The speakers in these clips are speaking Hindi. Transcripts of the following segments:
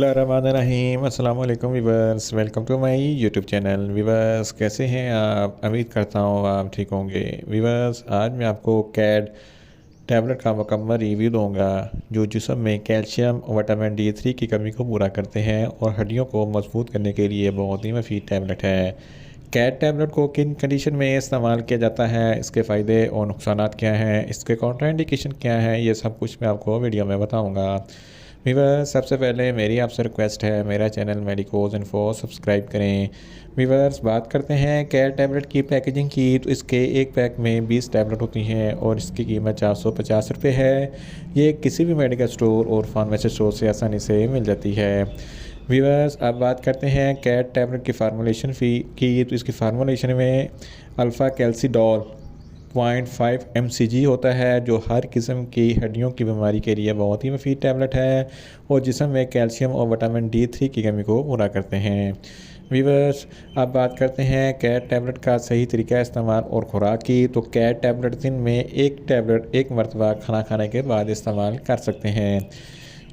बिस्मिल्लाहिर्रहमानिर्रहीम अस्सलाम वालेकुम viewers, welcome to my YouTube channel. Viewers, कैसे हैं आप? उम्मीद करता हूँ आप ठीक होंगे। वीवर्स, आज मैं आपको कैड टैबलेट का मुकम्मल रिव्यू दूंगा जो जिस्म में कैल्शियम और विटामिन D3 की कमी को पूरा करते हैं और हड्डियों को मजबूत करने के लिए बहुत ही मुफीद टैबलेट है। कैट टैबलेट को किन कंडीशन में इस्तेमाल किया जाता है, इसके फ़ायदे और नुकसानात क्या हैं, इसके कॉन्ट्राइंडिकेशन क्या है, ये सब कुछ मैं आपको वीडियो में बताऊंगा। वीवर्स, सबसे पहले मेरी आपसे रिक्वेस्ट है, मेरा चैनल मेडिकोज इन्फो सब्सक्राइब करें। वीवर्स, बात करते हैं कैट टैबलेट की पैकेजिंग की, तो इसके एक पैक में 20 टैबलेट होती हैं और इसकी कीमत 450 रुपये है। ये किसी भी मेडिकल स्टोर और फार्मेसी स्टोर से आसानी से मिल जाती है। वीवर्स, अब बात करते हैं कैट टैबलेट की फार्मूलेशन फ़ी की, तो इसकी फार्मूलेशन में अल्फ़ा कैल्सीडोल 0.5 mcg होता है जो हर किस्म की हड्डियों की बीमारी के लिए बहुत ही मुफीद टैबलेट है और जिसम में कैल्शियम और विटामिन D3 की कमी को पूरा करते हैं। वीवर्स, अब बात करते हैं कैट टैबलेट का सही तरीका इस्तेमाल और खुराक की, तो कैट टैबलेट दिन में एक टैबलेट एक मरतबा खाना खाने के बाद इस्तेमाल कर सकते हैं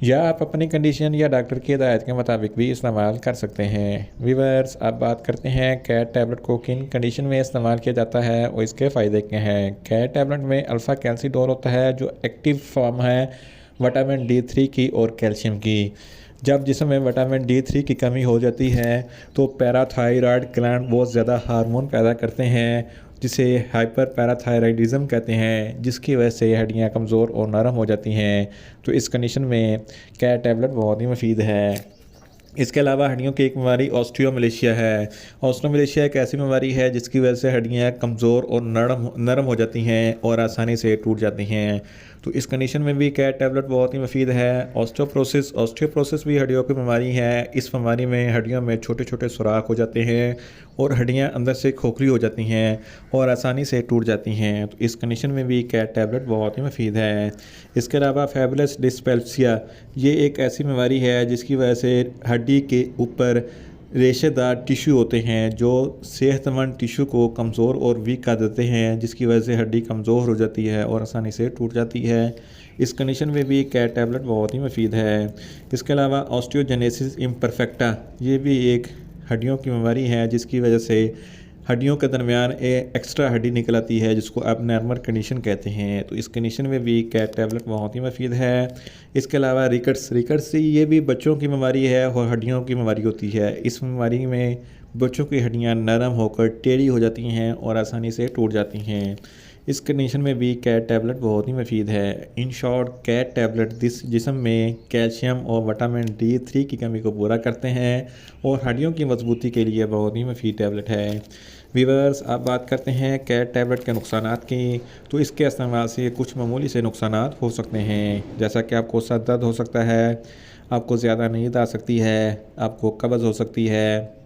या आप अपनी कंडीशन या डॉक्टर की हिदायत के मुताबिक भी इस्तेमाल कर सकते हैं। वीवर्स, अब बात करते हैं कैट टैबलेट को किन कंडीशन में इस्तेमाल किया जाता है और इसके फ़ायदे क्या हैं। कैट टैबलेट में अल्फ़ा कैल्सीडोल होता है जो एक्टिव फॉर्म है विटामिन D3 की और कैल्शियम की। जब जिसम में विटामिन D3 की कमी हो जाती है तो पैराथायरॉयड ग्लैंड बहुत ज़्यादा हार्मोन पैदा करते हैं जिसे हाइपर पैराथायराइडिज्म कहते हैं, जिसकी वजह से हड्डियाँ कमज़ोर और नरम हो जाती हैं। तो इस कंडीशन में कैट टैबलेट बहुत ही मुफीद है। इसके अलावा हड्डियों की एक बीमारी ऑस्टियोमलेशिया है। ऑस्टियोमलेशिया एक ऐसी बीमारी है जिसकी वजह से हड्डियाँ कमज़ोर और नरम हो जाती हैं और आसानी से टूट जाती हैं। तो इस कंडीशन में भी कैट टैबलेट बहुत ही मुफीद है। ऑस्टियोप्रोसिस भी हड्डियों की बीमारी है। इस बीमारी में हड्डियों में छोटे छोटे सुराख हो जाते हैं और हड्डियाँ अंदर से खोखली हो जाती हैं और आसानी से टूट जाती हैं। तो इस कंडीशन में भी कैट टैबलेट बहुत ही मुफीद है। इसके अलावा फेबुलस डिस्पेप्सिया, ये एक ऐसी बीमारी है जिसकी वजह से हड्डी के ऊपर रेशेदार टिश्यू होते हैं जो सेहतमंद टिश्यू को कमज़ोर और वीक कर देते हैं, जिसकी वजह से हड्डी कमज़ोर हो जाती है और आसानी से टूट जाती है। इस कंडीशन में भी कैट टैबलेट बहुत ही मुफीद है। इसके अलावा ऑस्टियोजेनेसिस इम्परफेक्टा, ये भी एक हड्डियों की बीमारी है जिसकी वजह से हड्डियों के दरमियान एक्स्ट्रा हड्डी निकल आती है जिसको एबनॉर्मल कंडीशन कहते हैं। तो इस कंडीशन में भी कैट टैबलेट बहुत ही मुफीद है। इसके अलावा रिकट्स ये भी बच्चों की बीमारी है और हड्डियों की बीमारी होती है। इस बीमारी में बच्चों की हड्डियां नरम होकर टेढ़ी हो जाती हैं और आसानी से टूट जाती हैं। इस कंडीशन में भी कैट टैबलेट बहुत ही मुफीद है। इन शॉर्ट, कैट टैबलेट जिस्म में कैल्शियम और विटामिन D3 की कमी को पूरा करते हैं और हड्डियों की मजबूती के लिए बहुत ही मुफीद टैबलेट है। वीवर्स, अब बात करते हैं कैट टैबलेट के नुकसानात की, तो इसके इस्तेमाल से कुछ मामूली से नुकसानात हो सकते हैं, जैसा कि आपको सर दर्द हो सकता है, आपको ज़्यादा नींद आ सकती है, आपको कब्ज़ हो सकती है,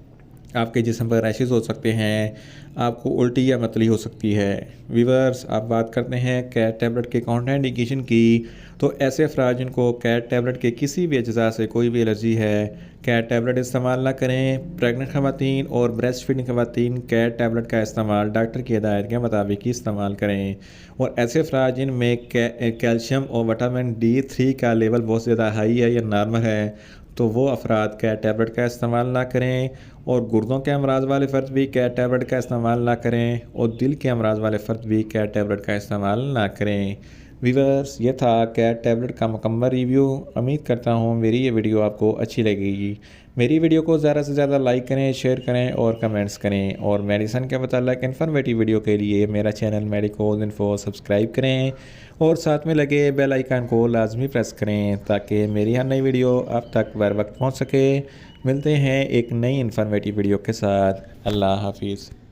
आपके जिस्म पर रैशेस हो सकते हैं, आपको उल्टी या मतली हो सकती है। वीवर्स, आप बात करते हैं कैट टैबलेट के कॉन्ट्राइंडिकेशन की, तो ऐसे अफराद जिनको कैट टैबलेट के किसी भी अज्जा से कोई भी एलर्जी है, कैट टैबलेट इस्तेमाल ना करें। प्रेग्नेंट ख़वातीन और ब्रेस्ट फीडिंग ख़वातीन कैट टैबलेट का इस्तेमाल डॉक्टर की हिदायत के मुताबिक ही इस्तेमाल करें। और ऐसे अफराद जिनमें कैल्शियम और विटामिन D3 का लेवल बहुत ज़्यादा हाई है या नॉर्मल है, तो वो अफराद कैट टैबलेट का इस्तेमाल ना करें। और गुर्दों के अमराज वाले फ़र्द भी कैट टैबलेट का इस्तेमाल ना करें और दिल के अमराज वाले फ़र्द भी कैट टैबलेट का इस्तेमाल ना करें। वीवर्स, ये था कैट टैबलेट का मुकम्मल रिव्यू। उम्मीद करता हूँ मेरी ये वीडियो आपको अच्छी लगेगी। मेरी वीडियो को ज़्यादा से ज़्यादा लाइक करें, शेयर करें और कमेंट्स करें और मेडिसिन के मतलब इन्फॉर्मेटिव वीडियो के लिए मेरा चैनल मेडिकोज इन्फो सब्सक्राइब करें और साथ में लगे बेल आइकन को लाजमी प्रेस करें ताकि मेरी हर नई वीडियो आप तक बर वक्त पहुँच सके। मिलते हैं एक नई इन्फॉर्मेटिव वीडियो के साथ। अल्लाह हाफिज़।